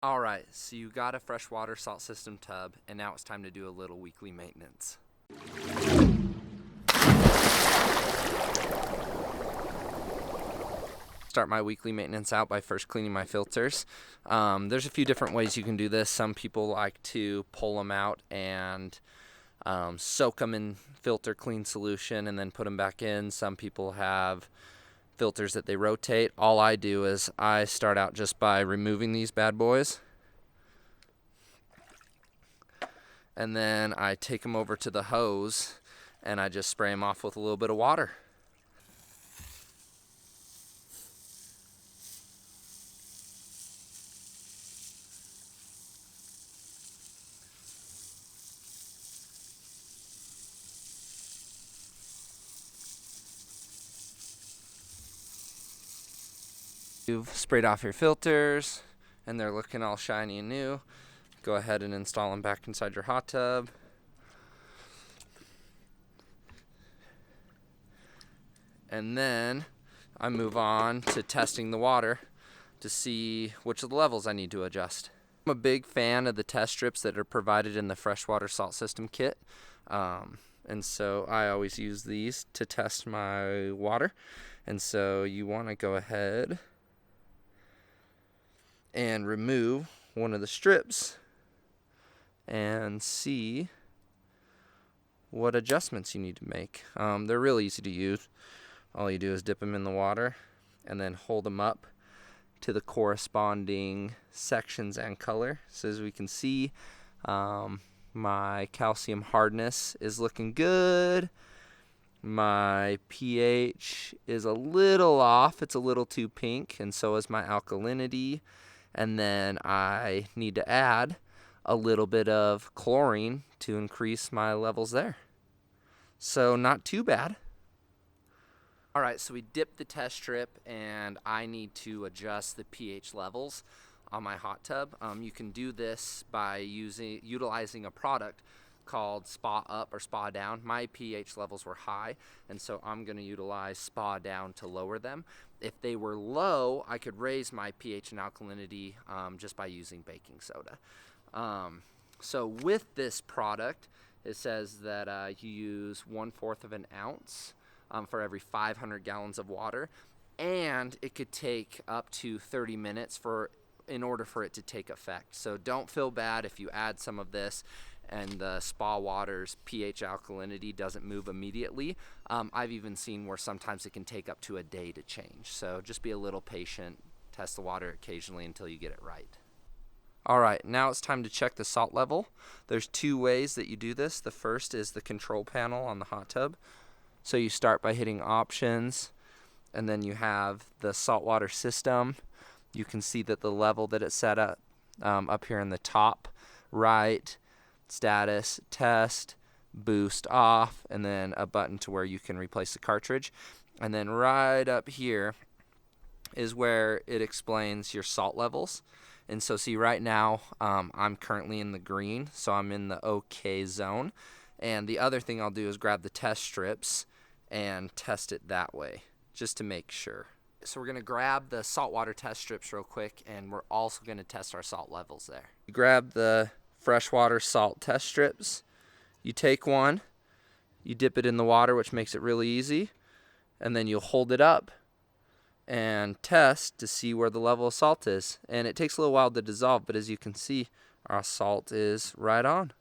Alright, so you got a freshwater salt system tub, and now it's time to do a little weekly maintenance. Start my weekly maintenance out by first cleaning my filters. There's a few different ways you can do this. Some people like to pull them out and soak them in filter clean solution and then put them back in. Some people have filters that they rotate. All I do is I start out just by removing these bad boys, and then I take them over to the hose and I just spray them off with a little bit of water. You've sprayed off your filters and they're looking all shiny and new. Go ahead and install them back inside your hot tub. And then I move on to testing the water to see which of the levels I need to adjust. I'm a big fan of the test strips that are provided in the freshwater salt system kit. And so I always use these to test my water. And so you want to go ahead and remove one of the strips and see what adjustments you need to make. They're really easy to use. All you do is dip them in the water and then hold them up to the corresponding sections and color. So as we can see, my calcium hardness is looking good. My pH is a little off. It's a little too pink, and so is my alkalinity. And then I need to add a little bit of chlorine to increase my levels there. So not too bad. All right, so we dipped the test strip, and I need to adjust the pH levels on my hot tub. You can do this by utilizing a product called Spa Up or Spa Down. My pH levels were high, and so I'm going to utilize Spa Down to lower them. If they were low, I could raise my pH and alkalinity just by using baking soda. So with this product, it says that you use 1/4 of an ounce for every 500 gallons of water, and it could take up to 30 minutes in order for it to take effect. So don't feel bad if you add some of this and the spa water's pH alkalinity doesn't move immediately. I've even seen where sometimes it can take up to a day to change. So just be a little patient, test the water occasionally until you get it right. Alright, now it's time to check the salt level. There's two ways that you do this. The first is the control panel on the hot tub. So you start by hitting options, and then you have the saltwater system. You can see that the level that it's set up here in the top right, status, test, boost off, and then a button to where you can replace the cartridge. And then right up here is where it explains your salt levels. And so see, right now I'm currently in the green, so I'm in the okay zone. And the other thing I'll do is grab the test strips and test it that way, just to make sure. So we're going to grab the saltwater test strips real quick, and we're also going to test our salt levels there. You grab the freshwater salt test strips. You take one, you dip it in the water, which makes it really easy, and then you'll hold it up and test to see where the level of salt is. And it takes a little while to dissolve, but as you can see, our salt is right on.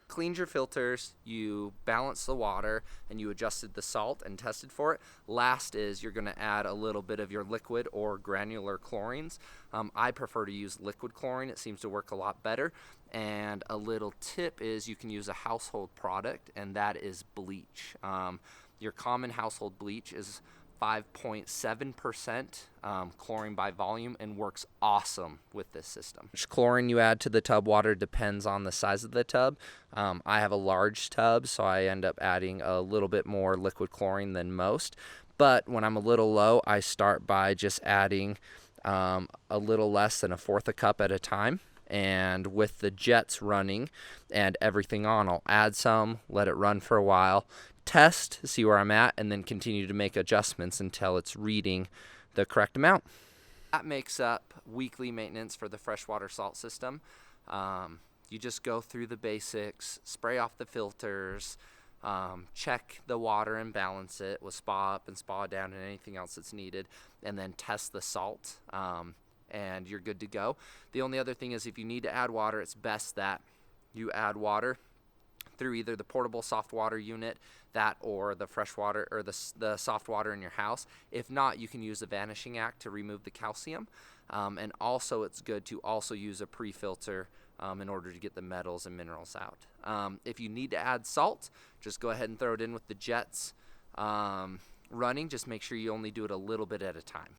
Cleaned your filters, you balanced the water, and you adjusted the salt and tested for it. Last is you're going to add a little bit of your liquid or granular chlorines. I prefer to use liquid chlorine. It seems to work a lot better. And a little tip is you can use a household product, and that is bleach. Your common household bleach is 5.7% chlorine by volume and works awesome with this system. Which chlorine you add to the tub water depends on the size of the tub. I have a large tub, so I end up adding a little bit more liquid chlorine than most. But when I'm a little low, I start by just adding a little less than 1/4 a cup at a time. And with the jets running and everything on, I'll add some, let it run for a while, test, see where I'm at, and then continue to make adjustments until it's reading the correct amount. That makes up weekly maintenance for the freshwater salt system. You just go through the basics, spray off the filters, check the water and balance it with spa up and spa down and anything else that's needed, and then test the salt, and you're good to go. The only other thing is if you need to add water, it's best that you add water through either the portable soft water unit, that or the fresh water or the soft water in your house. If not, you can use the vanishing act to remove the calcium, and also it's good to also use a pre-filter in order to get the metals and minerals out. If you need to add salt, just go ahead and throw it in with the jets running. Just make sure you only do it a little bit at a time.